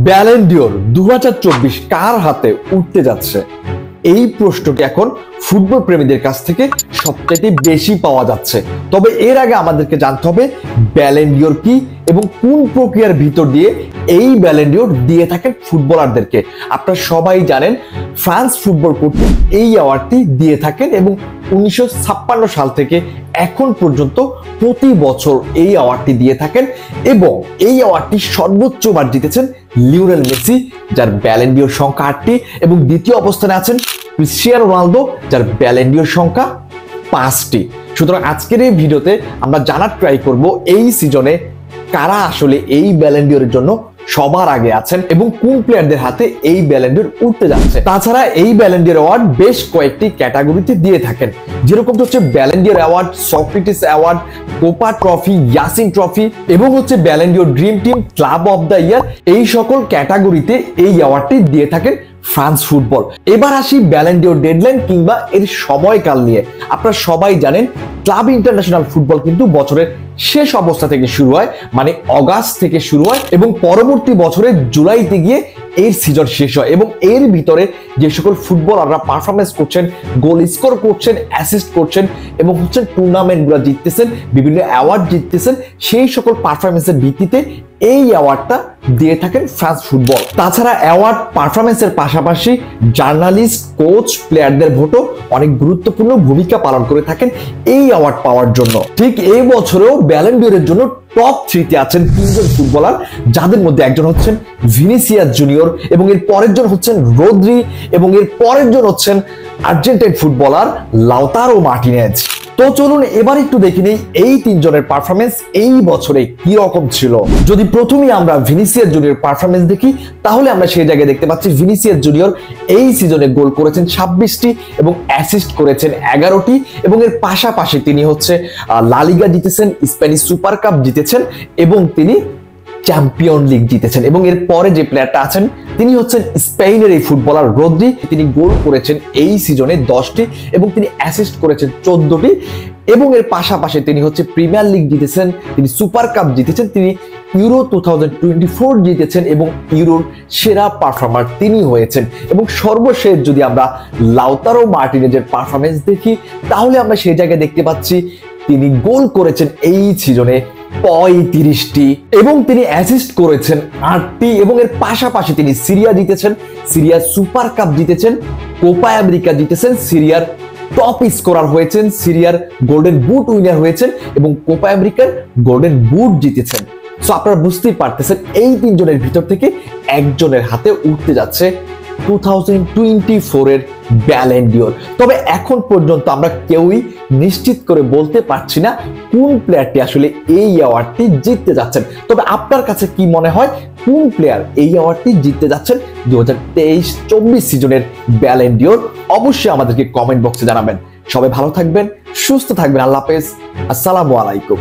Ballon d'Or 2024 কার হাতে উঠতে যাচ্ছে? এই প্রশ্নটি এখন ফুটবল প্রেমীদের কাছ থেকে সবচেয়ে বেশি পাওয়া যাচ্ছে। তবে এর আগে আমাদেরকে জানতে হবে ব্যালন ডিওর কি এবং কোন প্রক্রিয়ার ভিতর দিয়ে এই ব্যালন ডিওর দিয়ে থাকেন ফুটবলারদেরকে। আপনারা সবাই জানেন ফ্রান্স ফুটবল কর্তৃক এই অ্যাওয়ার্ডটি দিয়ে থাকেন এবং 1956 সাল থেকে এখন পর্যন্ত প্রতি বছর এই অ্যাওয়ার্ডটি দিয়ে থাকেন এবং এই অ্যাওয়ার্ডটি সর্বোচ্চবার জিতেছেন লিওনেল মেসি, যার ব্যালন ডিওর সংখ্যা 8টি, এবং দ্বিতীয় অবস্থানে আছেন ক্রিস্টিয়ানো রোনালদো, যার ব্যালন ডিওর সংখ্যা 5টি। সুতরাং আজকের এই ভিডিওতে আমরা জানার ট্রাই করব এই সিজনে কারা আসলে এই ব্যালন ডিওরের জন্য সবার আগে আছেন এবং কোন প্লেয়ারদের হাতে এই ব্যালন ডিওর উঠতে যাচ্ছে। তাছাড়া এই ব্যালন ডিওর অ্যাওয়ার্ড বেশ কয়েকটি ক্যাটাগরিতে দিয়ে থাকেন, যেরকম হচ্ছে Ballon d'Or award, Socrates award, Copa trophy, Yasin trophy এবং হচ্ছে Ballon d'Or dream team, club of the year. এই সকল ক্যাটাগরিতে এই অ্যাওয়ার্ডটি দিয়ে থাকেন ফ্রান্স ফুটবল। এবার আসি ব্যালন ডিওর ডেডলাইন কিংবা এর সময়কাল নিয়ে। আপনারা সবাই জানেন ক্লাব ইন্টারন্যাশনাল ফুটবল কিন্তু বছরের শেষ অবস্থা থেকে শুরু হয়, মানে অগাস্ট থেকে শুরু হয় এবং পরবর্তী বছরের জুলাইতে গিয়ে এর সিজন শেষ হয়। এবং এর ভিতরে যে সকল ফুটবলাররা পারফরমেন্স করছেন, গোল স্কোর করছেন, অ্যাসিস্ট করছেন এবং হচ্ছে টুর্নামেন্টগুলো জিততেছেন, বিভিন্ন অ্যাওয়ার্ড জিততেছেন, সেই সকল পারফরমেন্সের ভিত্তিতে এই অ্যাওয়ার্ডটা দিয়ে থাকেন ফ্রান্স ফুটবল। তাছাড়া অ্যাওয়ার্ড পারফরমেন্সের পাশাপাশি জার্নালিস্ট, কোচ, প্লেয়ারদের ভোটও অনেক গুরুত্বপূর্ণ ভূমিকা পালন করে থাকেন এই অ্যাওয়ার্ড পাওয়ার জন্য। ঠিক এই বছরেও ব্যালন ডিওরের জন্য টপ 3-তে আছেন 3জন ফুটবলার, যাদের মধ্যে একজন হচ্ছেন ভিনিসিয়াস জুনিয়র এবং এর পরের জন হচ্ছেন রদ্রি এবং এর পরের জন হচ্ছেন আর্জেন্টাইন ফুটবলার লাউতারো মার্টিনেজ। তো চলুন এবার একটু দেখে নেই এই 3 জনের পারফরমেন্স এই বছরে কি রকম ছিল। যদি প্রথমেই আমরা ভিনিসিয়াস জুনিয়র পারফরমেন্স দেখি, তাহলে আমরা সেই জায়গায় দেখতে পাচ্ছি ভিনিসিয়াস জুনিয়র এই সিজনে গোল করেছেন 26টি এবং অ্যাসিস্ট করেছেন 11টি এবং এর পাশাপাশি তিনি হচ্ছে লা লিগা জিতেছেন, স্প্যানিশ সুপার কাপ জিতেছেন এবং তিনি চ্যাম্পিয়ন লিগ জিতেছেন। এবং এর পরে যে প্লেয়ারটা আছেন তিনি হচ্ছেন স্পেনের এই ফুটবলার রদ্রি। তিনি গোল করেছেন এই সিজনে 10টি এবং তিনি অ্যাসিস্ট করেছেন 14টি এবং এর পাশাপাশি তিনি হচ্ছে প্রিমিয়ার লিগ জিতেছেন, তিনি সুপার কাপ জিতেছেন, তিনি ইউরো 2024 জিতেছেন এবং ইউরোর সেরা পারফর্মার তিনি হয়েছেন। এবং সর্বশেষ যদি আমরা লাউতারো মার্টিনেজের পারফরমেন্স দেখি, তাহলে আমরা সেই জায়গায় দেখতে পাচ্ছি তিনি গোল করেছেন এই সিজনে 35টি এবং তিনি অ্যাসিস্ট করেছেন 8টি এবং এর পাশাপাশি তিনি সিরিয়া জিতেছেন, সিরিয়ার সুপার কাপ জিতেছেন, কোপা আমেরিকা জিতেছেন, সিরিয়ার টপ স্কোরার হয়েছেন, সিরিয়ার গোল্ডেন বুট উইনার হয়েছেন এবং কোপা আমেরিকার গোল্ডেন বুট জিতেছেন। সো আপনারা বুঝতেই পারতেছেন এই 3 জনের ভিতর থেকে একজনের হাতে উঠতে যাচ্ছে 2024 এর ব্যালন ডিওর। তবে এখন পর্যন্ত আমরা কেউই নিশ্চিত করে বলতে পারছি না কোন প্লেয়ারটি আসলে এই অ্যাওয়ার্ডটি জিততে যাচ্ছেন। তবে আপনার কাছে কি মনে হয় কোন প্লেয়ার এই অ্যাওয়ার্ডটি জিততে যাচ্ছেন 2023-24 সিজনের ব্যালন ডিওর? অবশ্যই আমাদেরকে কমেন্ট বক্সে জানাবেন। সবাই ভালো থাকবেন, সুস্থ থাকবেন। আল্লাহ হাফেজ, আসসালামু আলাইকুম।